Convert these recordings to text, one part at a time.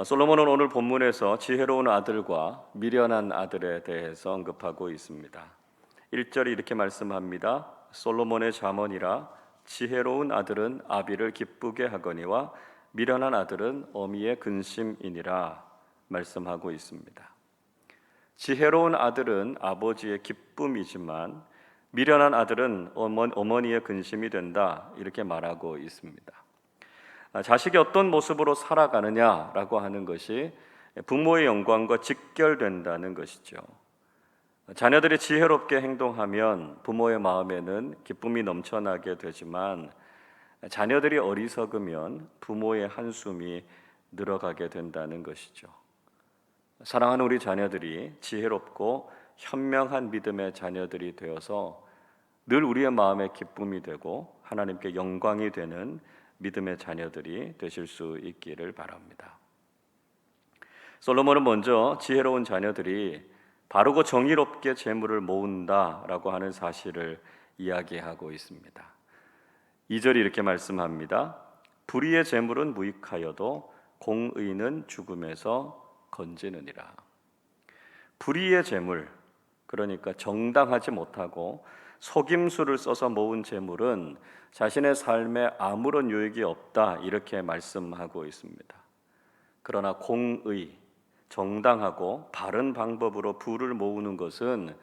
솔로몬은 오늘 본문에서 지혜로운 아들과 미련한 아들에 대해서 언급하고 있습니다. 1절이 이렇게 말씀합니다. 솔로몬의 잠언이라 지혜로운 아들은 아비를 기쁘게 하거니와 미련한 아들은 어미의 근심이니라 말씀하고 있습니다. 지혜로운 아들은 아버지의 기쁨이지만 미련한 아들은 어머니의 근심이 된다 이렇게 말하고 있습니다. 자식이 어떤 모습으로 살아가느냐라고 하는 것이 부모의 영광과 직결된다는 것이죠. 자녀들이 지혜롭게 행동하면 부모의 마음에는 기쁨이 넘쳐나게 되지만 자녀들이 어리석으면 부모의 한숨이 늘어가게 된다는 것이죠. 사랑하는 우리 자녀들이 지혜롭고 현명한 믿음의 자녀들이 되어서 늘 우리의 마음에 기쁨이 되고 하나님께 영광이 되는 믿음의 자녀들이 되실 수 있기를 바랍니다. 솔로몬은 먼저 지혜로운 자녀들이 바르고 정의롭게 재물을 모은다라고 하는 사실을 이야기하고 있습니다. 2절이 이렇게 말씀합니다. 불의의 재물은 무익하여도 공의는 죽음에서 건지느니라. 불의의 재물, 그러니까 정당하지 못하고 속임수를 써서 모은 재물은 자신의 삶에 아무런 유익이 없다 이렇게 말씀하고 있습니다. 그러나 공의, 정당하고 바른 방법으로 부를 모으는 것은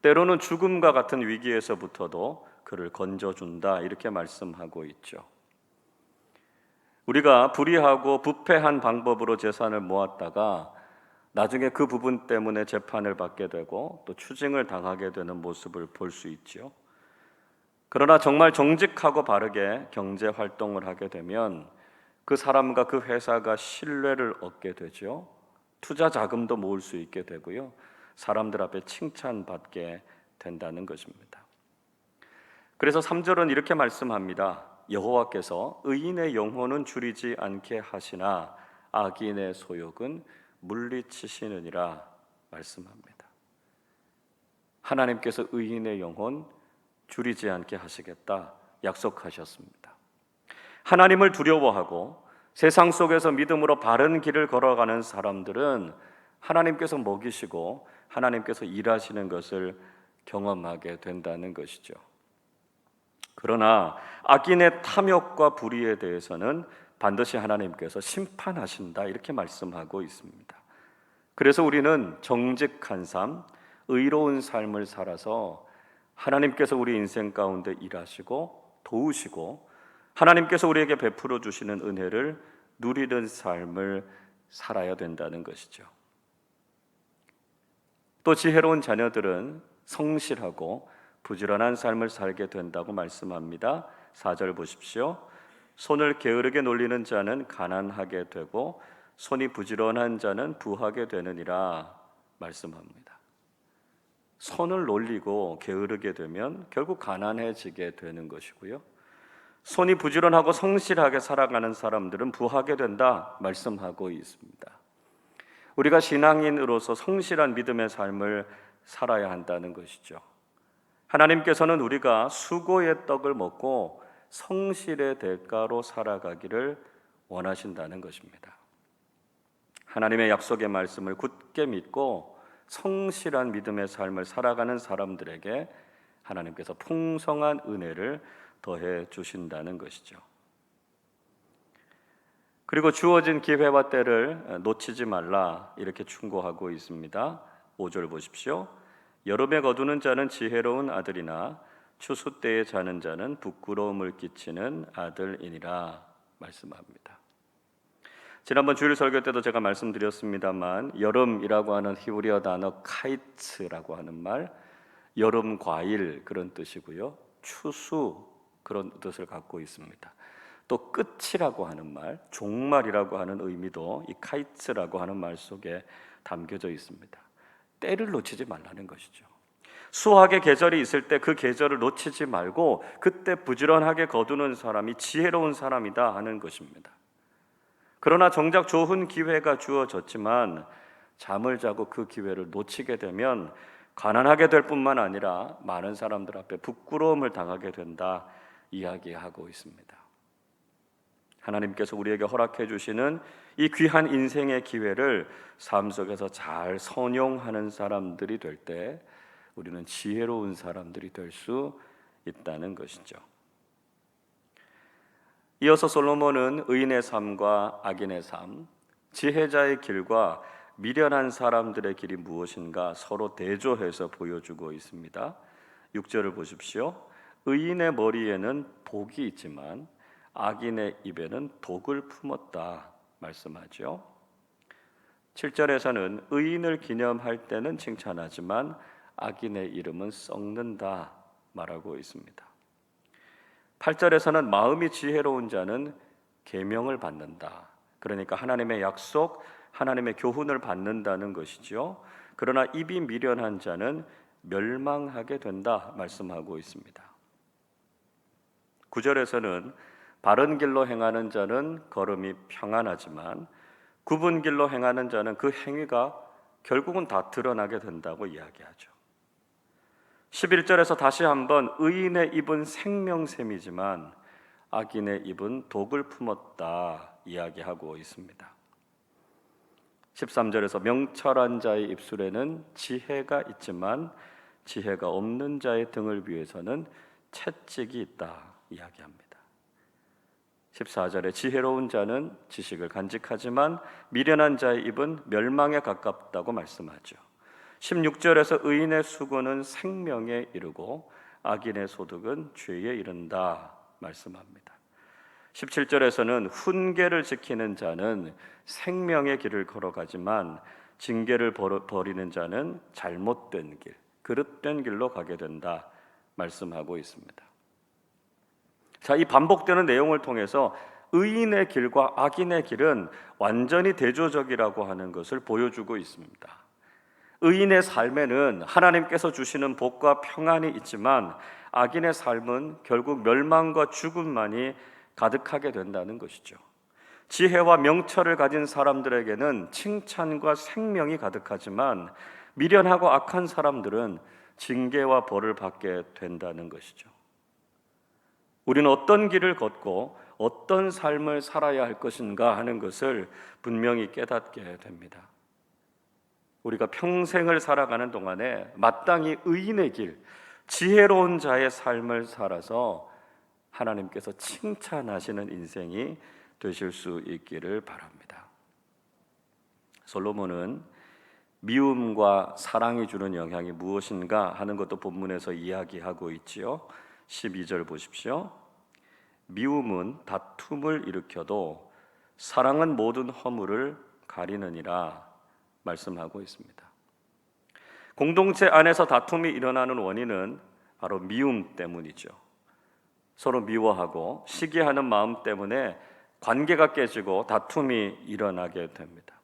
때로는 죽음과 같은 위기에서부터도 그를 건져준다 이렇게 말씀하고 있죠. 우리가 불의하고 부패한 방법으로 재산을 모았다가 나중에 그 부분 때문에 재판을 받게 되고 또 추징을 당하게 되는 모습을 볼 수 있죠. 그러나 정말 정직하고 바르게 경제 활동을 하게 되면 그 사람과 그 회사가 신뢰를 얻게 되죠. 투자 자금도 모을 수 있게 되고요. 사람들 앞에 칭찬받게 된다는 것입니다. 그래서 3절은 이렇게 말씀합니다. 여호와께서 의인의 영혼은 줄이지 않게 하시나 악인의 소욕은 물리치시느니라 말씀합니다. 하나님께서 의인의 영혼 줄이지 않게 하시겠다 약속하셨습니다. 하나님을 두려워하고 세상 속에서 믿음으로 바른 길을 걸어가는 사람들은 하나님께서 먹이시고 하나님께서 일하시는 것을 경험하게 된다는 것이죠. 그러나 악인의 탐욕과 불의에 대해서는 반드시 하나님께서 심판하신다 이렇게 말씀하고 있습니다. 그래서 우리는 정직한 삶, 의로운 삶을 살아서 하나님께서 우리 인생 가운데 일하시고 도우시고 하나님께서 우리에게 베풀어 주시는 은혜를 누리는 삶을 살아야 된다는 것이죠. 또 지혜로운 자녀들은 성실하고 부지런한 삶을 살게 된다고 말씀합니다. 4절 보십시오. 손을 게으르게 놀리는 자는 가난하게 되고 손이 부지런한 자는 부하게 되느니라 말씀합니다. 손을 놀리고 게으르게 되면 결국 가난해지게 되는 것이고요. 손이 부지런하고 성실하게 살아가는 사람들은 부하게 된다 말씀하고 있습니다. 우리가 신앙인으로서 성실한 믿음의 삶을 살아야 한다는 것이죠. 하나님께서는 우리가 수고의 떡을 먹고 성실의 대가로 살아가기를 원하신다는 것입니다. 하나님의 약속의 말씀을 굳게 믿고 성실한 믿음의 삶을 살아가는 사람들에게 하나님께서 풍성한 은혜를 더해 주신다는 것이죠. 그리고 주어진 기회와 때를 놓치지 말라 이렇게 충고하고 있습니다. 5절 보십시오. 여름에 거두는 자는 지혜로운 아들이나 추수 때에 자는 자는 부끄러움을 끼치는 아들이니라 말씀합니다. 지난번 주일 설교 때도 제가 말씀드렸습니다만 여름이라고 하는 히브리어 단어 카이츠라고 하는 말, 여름 과일 그런 뜻이고요. 추수 그런 뜻을 갖고 있습니다. 또 끝이라고 하는 말, 종말이라고 하는 의미도 이 카이츠라고 하는 말 속에 담겨져 있습니다. 때를 놓치지 말라는 것이죠. 수확의 계절이 있을 때 그 계절을 놓치지 말고 그때 부지런하게 거두는 사람이 지혜로운 사람이다 하는 것입니다. 그러나 정작 좋은 기회가 주어졌지만 잠을 자고 그 기회를 놓치게 되면 가난하게 될 뿐만 아니라 많은 사람들 앞에 부끄러움을 당하게 된다 이야기하고 있습니다. 하나님께서 우리에게 허락해 주시는 이 귀한 인생의 기회를 삶 속에서 잘 선용하는 사람들이 될 때 우리는 지혜로운 사람들이 될 수 있다는 것이죠. 이어서 솔로몬은 의인의 삶과 악인의 삶, 지혜자의 길과 미련한 사람들의 길이 무엇인가 서로 대조해서 보여주고 있습니다. 6절을 보십시오. 의인의 머리에는 복이 있지만 악인의 입에는 독을 품었다 말씀하죠. 7절에서는 의인을 기념할 때는 칭찬하지만 악인의 이름은 썩는다 말하고 있습니다. 8절에서는 마음이 지혜로운 자는 계명을 받는다. 그러니까 하나님의 약속, 하나님의 교훈을 받는다는 것이죠. 그러나 입이 미련한 자는 멸망하게 된다 말씀하고 있습니다. 9절에서는 바른 길로 행하는 자는 걸음이 평안하지만 굽은 길로 행하는 자는 그 행위가 결국은 다 드러나게 된다고 이야기하죠. 11절에서 다시 한번 의인의 입은 생명샘이지만 악인의 입은 독을 품었다 이야기하고 있습니다. 13절에서 명철한 자의 입술에는 지혜가 있지만 지혜가 없는 자의 등을 위해서는 채찍이 있다 이야기합니다. 14절에 지혜로운 자는 지식을 간직하지만 미련한 자의 입은 멸망에 가깝다고 말씀하죠. 16절에서 의인의 수고는 생명에 이르고 악인의 소득은 죄에 이른다 말씀합니다. 17절에서는 훈계를 지키는 자는 생명의 길을 걸어가지만 징계를 버리는 자는 잘못된 길, 그릇된 길로 가게 된다 말씀하고 있습니다. 자, 이 반복되는 내용을 통해서 의인의 길과 악인의 길은 완전히 대조적이라고 하는 것을 보여주고 있습니다. 의인의 삶에는 하나님께서 주시는 복과 평안이 있지만 악인의 삶은 결국 멸망과 죽음만이 가득하게 된다는 것이죠. 지혜와 명철을 가진 사람들에게는 칭찬과 생명이 가득하지만 미련하고 악한 사람들은 징계와 벌을 받게 된다는 것이죠. 우리는 어떤 길을 걷고 어떤 삶을 살아야 할 것인가 하는 것을 분명히 깨닫게 됩니다. 우리가 평생을 살아가는 동안에 마땅히 의인의 길, 지혜로운 자의 삶을 살아서 하나님께서 칭찬하시는 인생이 되실 수 있기를 바랍니다. 솔로몬은 미움과 사랑이 주는 영향이 무엇인가 하는 것도 본문에서 이야기하고 있지요. 12절 보십시오. 미움은 다툼을 일으켜도 사랑은 모든 허물을 가리느니라 말씀하고 있습니다. 공동체 안에서 다툼이 일어나는 원인은 바로 미움 때문이죠. 서로 미워하고 시기하는 마음 때문에 관계가 깨지고 다툼이 일어나게 됩니다.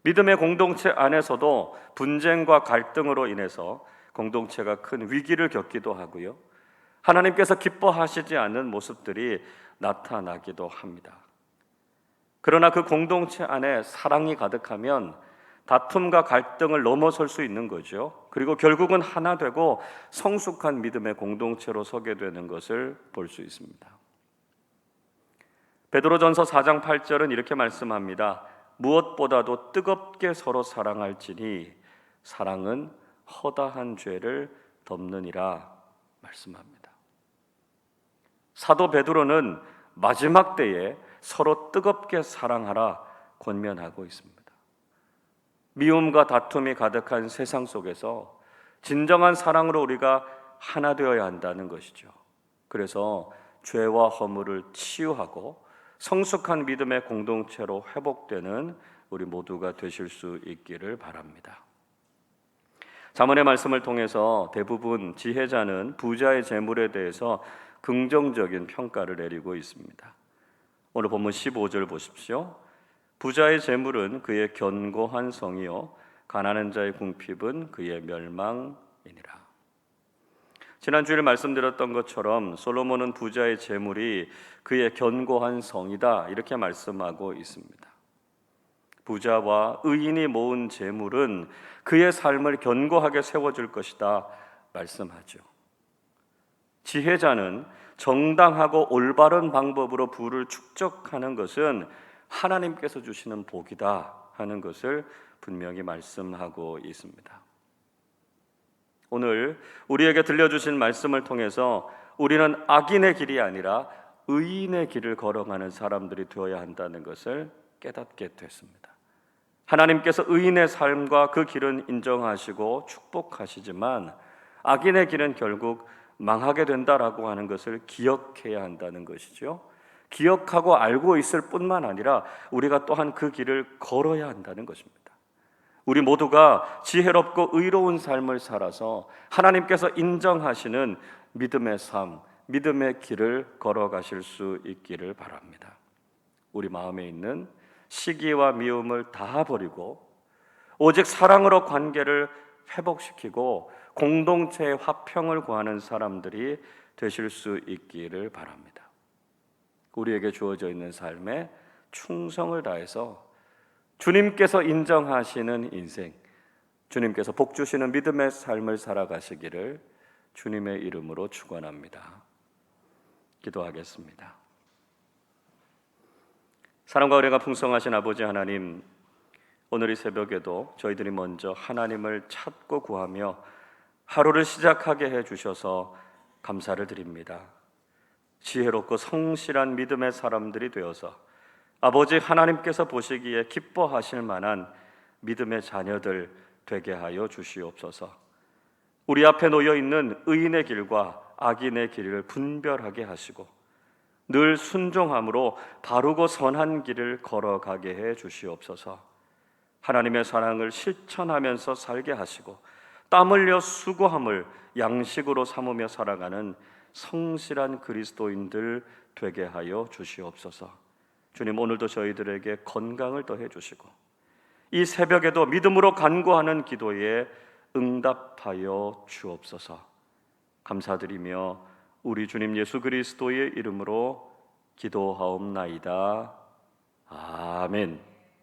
믿음의 공동체 안에서도 분쟁과 갈등으로 인해서 공동체가 큰 위기를 겪기도 하고요. 하나님께서 기뻐하시지 않는 모습들이 나타나기도 합니다. 그러나 그 공동체 안에 사랑이 가득하면 다툼과 갈등을 넘어설 수 있는 거죠. 그리고 결국은 하나 되고 성숙한 믿음의 공동체로 서게 되는 것을 볼 수 있습니다. 베드로전서 4장 8절은 이렇게 말씀합니다. 무엇보다도 뜨겁게 서로 사랑할지니 사랑은 허다한 죄를 덮느니라 말씀합니다. 사도 베드로는 마지막 때에 서로 뜨겁게 사랑하라 권면하고 있습니다. 미움과 다툼이 가득한 세상 속에서 진정한 사랑으로 우리가 하나 되어야 한다는 것이죠. 그래서 죄와 허물을 치유하고 성숙한 믿음의 공동체로 회복되는 우리 모두가 되실 수 있기를 바랍니다. 잠언의 말씀을 통해서 대부분 지혜자는 부자의 재물에 대해서 긍정적인 평가를 내리고 있습니다. 오늘 본문 15절 보십시오. 부자의 재물은 그의 견고한 성이요 가난한 자의 궁핍은 그의 멸망이니라. 지난주에 말씀드렸던 것처럼 솔로몬은 부자의 재물이 그의 견고한 성이다 이렇게 말씀하고 있습니다. 부자와 의인이 모은 재물은 그의 삶을 견고하게 세워줄 것이다 말씀하죠. 지혜자는 정당하고 올바른 방법으로 부를 축적하는 것은 하나님께서 주시는 복이다 하는 것을 분명히 말씀하고 있습니다. 오늘 우리에게 들려주신 말씀을 통해서 우리는 악인의 길이 아니라 의인의 길을 걸어가는 사람들이 되어야 한다는 것을 깨닫게 됐습니다. 하나님께서 의인의 삶과 그 길은 인정하시고 축복하시지만 악인의 길은 결국 망하게 된다라고 하는 것을 기억해야 한다는 것이죠. 기억하고 알고 있을 뿐만 아니라 우리가 또한 그 길을 걸어야 한다는 것입니다. 우리 모두가 지혜롭고 의로운 삶을 살아서 하나님께서 인정하시는 믿음의 삶, 믿음의 길을 걸어가실 수 있기를 바랍니다. 우리 마음에 있는 시기와 미움을 다 버리고 오직 사랑으로 관계를 회복시키고 공동체의 화평을 구하는 사람들이 되실 수 있기를 바랍니다. 우리에게 주어져 있는 삶에 충성을 다해서 주님께서 인정하시는 인생, 주님께서 복 주시는 믿음의 삶을 살아가시기를 주님의 이름으로 축원합니다. 기도하겠습니다. 사랑과 은혜가 풍성하신 아버지 하나님, 오늘 이 새벽에도 저희들이 먼저 하나님을 찾고 구하며 하루를 시작하게 해주셔서 감사를 드립니다. 지혜롭고 성실한 믿음의 사람들이 되어서 아버지 하나님께서 보시기에 기뻐하실 만한 믿음의 자녀들 되게 하여 주시옵소서. 우리 앞에 놓여 있는 의인의 길과 악인의 길을 분별하게 하시고 늘 순종함으로 바르고 선한 길을 걸어가게 해 주시옵소서. 하나님의 사랑을 실천하면서 살게 하시고 땀 흘려 수고함을 양식으로 삼으며 살아가는 성실한 그리스도인들 되게 하여 주시옵소서. 주님, 오늘도 저희들에게 건강을 더해 주시고 이 새벽에도 믿음으로 간구하는 기도에 응답하여 주옵소서. 감사드리며 우리 주님 예수 그리스도의 이름으로 기도하옵나이다. 아멘.